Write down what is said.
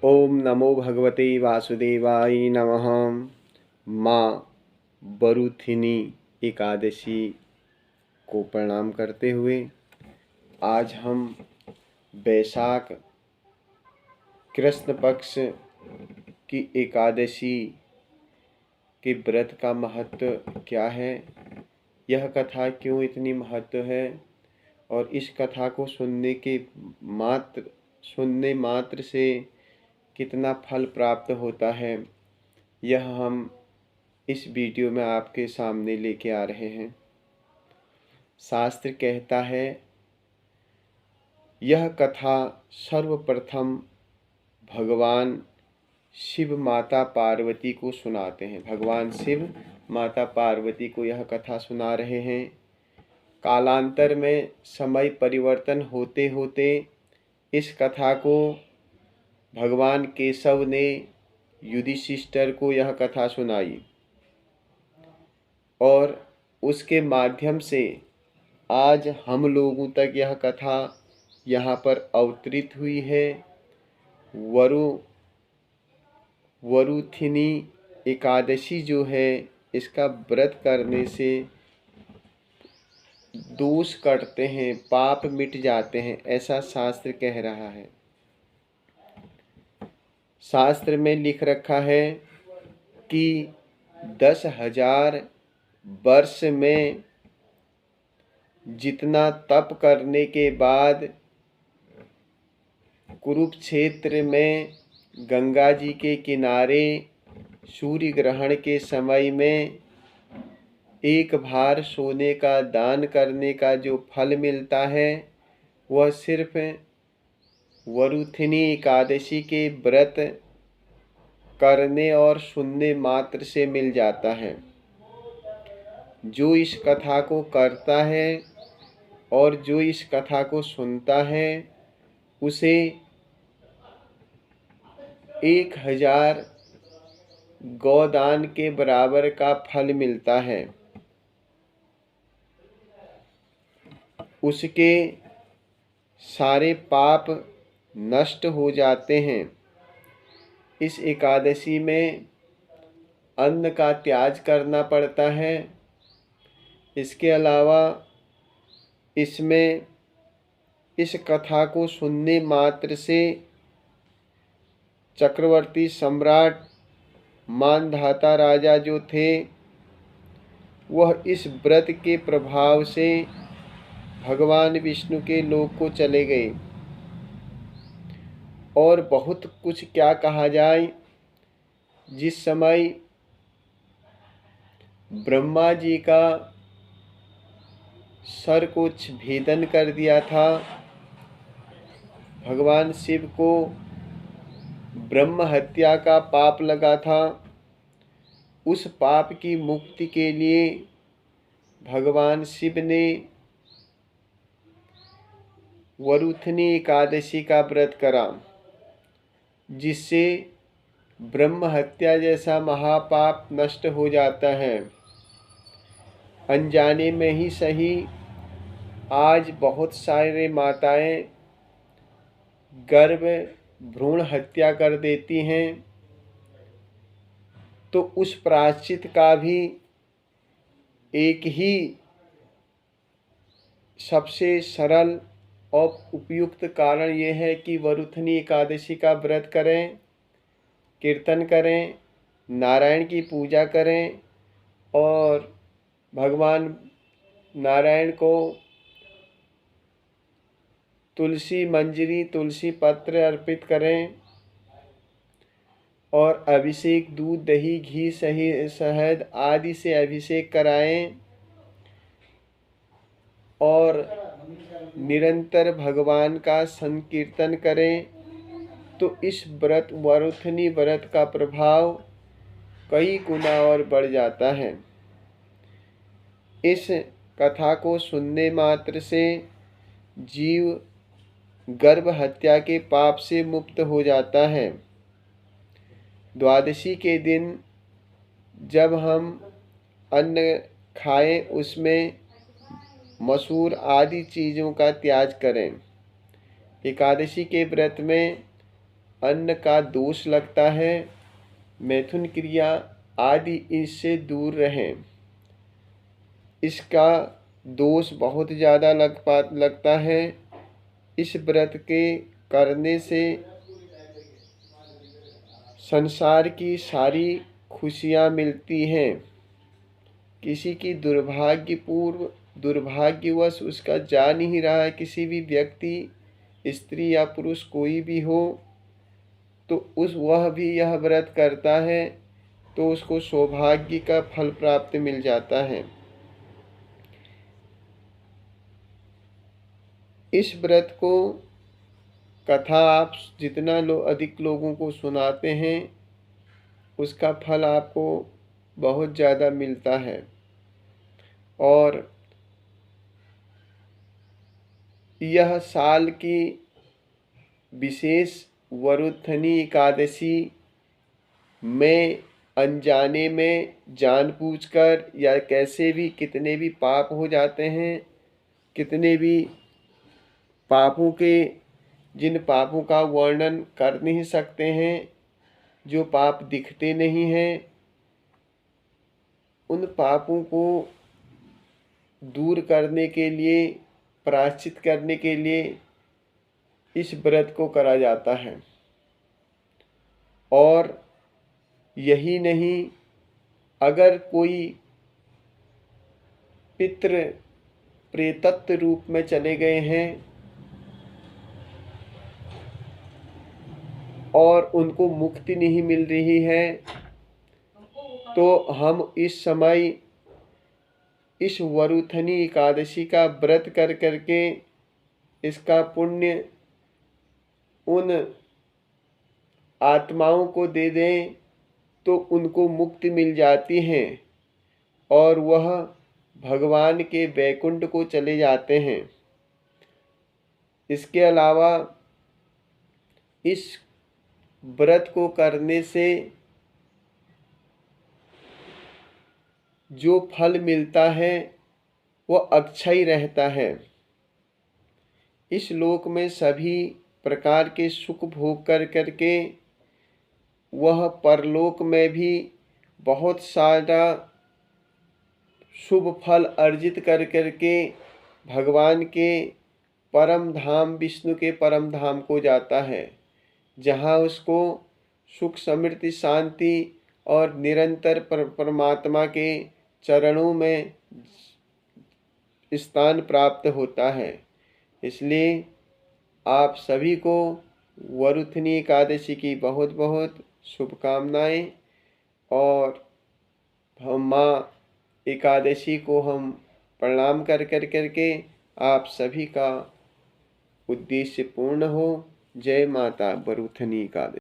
ओम नमो भगवते वासुदेवाय नमः। माँ बरुथिनी एकादशी को प्रणाम करते हुए आज हम बैसाख कृष्ण पक्ष की एकादशी के व्रत का महत्व क्या है, यह कथा क्यों इतनी महत्व है और इस कथा को सुनने मात्र से कितना फल प्राप्त होता है, यह हम इस वीडियो में आपके सामने लेके आ रहे हैं। शास्त्र कहता है यह कथा सर्वप्रथम भगवान शिव माता पार्वती को सुनाते हैं। भगवान शिव माता पार्वती को यह कथा सुना रहे हैं। कालांतर में समय परिवर्तन होते होते इस कथा को भगवान केशव ने युधिष्ठिर को यह कथा सुनाई और उसके माध्यम से आज हम लोगों तक यह कथा यहाँ पर अवतरित हुई है। वरुथिनी एकादशी जो है, इसका व्रत करने से दोष कटते हैं, पाप मिट जाते हैं, ऐसा शास्त्र कह रहा है। शास्त्र में लिख रखा है कि 10,000 वर्ष में जितना तप करने के बाद कुरुक्षेत्र में गंगा जी के किनारे सूर्य ग्रहण के समय में एक भार सोने का दान करने का जो फल मिलता है, वह सिर्फ वरुथिनी एकादशी के व्रत करने और सुनने मात्र से मिल जाता है। जो इस कथा को करता है और जो इस कथा को सुनता है, उसे 1000 गौदान के बराबर का फल मिलता है। उसके सारे पाप नष्ट हो जाते हैं। इस एकादशी में अन्न का त्याग करना पड़ता है। इसके अलावा इसमें इस कथा को सुनने मात्र से चक्रवर्ती सम्राट मानधाता राजा जो थे, वह इस व्रत के प्रभाव से भगवान विष्णु के लोक को चले गए। और बहुत कुछ क्या कहा जाए, जिस समय ब्रह्मा जी का सर को भेदन कर दिया था, भगवान शिव को ब्रह्म हत्या का पाप लगा था। उस पाप की मुक्ति के लिए भगवान शिव ने वरुथिनी एकादशी का व्रत करा, जिससे ब्रह्म हत्या जैसा महापाप नष्ट हो जाता है। अनजाने में ही सही, आज बहुत सारे माताएं गर्भ भ्रूण हत्या कर देती हैं, तो उस प्रायश्चित का भी एक ही सबसे सरल और उपयुक्त कारण यह है कि वरुथिनी एकादशी का व्रत करें, कीर्तन करें, नारायण की पूजा करें और भगवान नारायण को तुलसी मंजरी, तुलसी पत्र अर्पित करें और अभिषेक दूध, दही, घी, शहद आदि से अभिषेक कराएं और निरंतर भगवान का संकीर्तन करें, तो इस वरुथिनी व्रत का प्रभाव कई गुना और बढ़ जाता है। इस कथा को सुनने मात्र से जीव गर्भ हत्या के पाप से मुक्त हो जाता है। द्वादशी के दिन जब हम अन्न खाएं, उसमें मसूर आदि चीज़ों का त्याग करें। एकादशी के व्रत में अन्न का दोष लगता है, मैथुन क्रिया आदि इससे दूर रहें। इसका दोष बहुत ज़्यादा लगता है। इस व्रत के करने से संसार की सारी खुशियाँ मिलती हैं। किसी की दुर्भाग्यवश उसका जा नहीं रहा है, किसी भी व्यक्ति, स्त्री या पुरुष कोई भी हो, तो वह भी यह व्रत करता है तो उसको सौभाग्य का फल प्राप्त मिल जाता है। इस व्रत को कथा आप जितना अधिक लोगों को सुनाते हैं उसका फल आपको बहुत ज़्यादा मिलता है। और यह साल की विशेष वरुथनी एकादशी में अनजाने में जानबूझकर या कैसे भी कितने भी पाप हो जाते हैं, कितने भी पापों के, जिन पापों का वर्णन कर नहीं सकते हैं, जो पाप दिखते नहीं हैं, उन पापों को दूर करने के लिए, प्रायश्चित करने के लिए इस व्रत को करा जाता है। और यही नहीं, अगर कोई पितृ प्रेतत्व रूप में चले गए हैं और उनको मुक्ति नहीं मिल रही है, तो हम इस समय इस वरुथनी एकादशी का व्रत कर करके इसका पुण्य उन आत्माओं को दे दें तो उनको मुक्ति मिल जाती है और वह भगवान के वैकुंठ को चले जाते हैं। इसके अलावा इस व्रत को करने से जो फल मिलता है वह अक्षय रहता है। इस लोक में सभी प्रकार के सुख भोग कर करके वह परलोक में भी बहुत सारा शुभ फल अर्जित कर करके भगवान के परम धाम, विष्णु के परम धाम को जाता है, जहाँ उसको सुख, समृद्धि, शांति और निरंतर परमात्मा के चरणों में स्थान प्राप्त होता है। इसलिए आप सभी को वरुथनी एकादशी की बहुत बहुत शुभकामनाएं। और माँ एकादशी को हम प्रणाम कर करके आप सभी का उद्देश्य पूर्ण हो। जय माता वरुथनी एकादशी।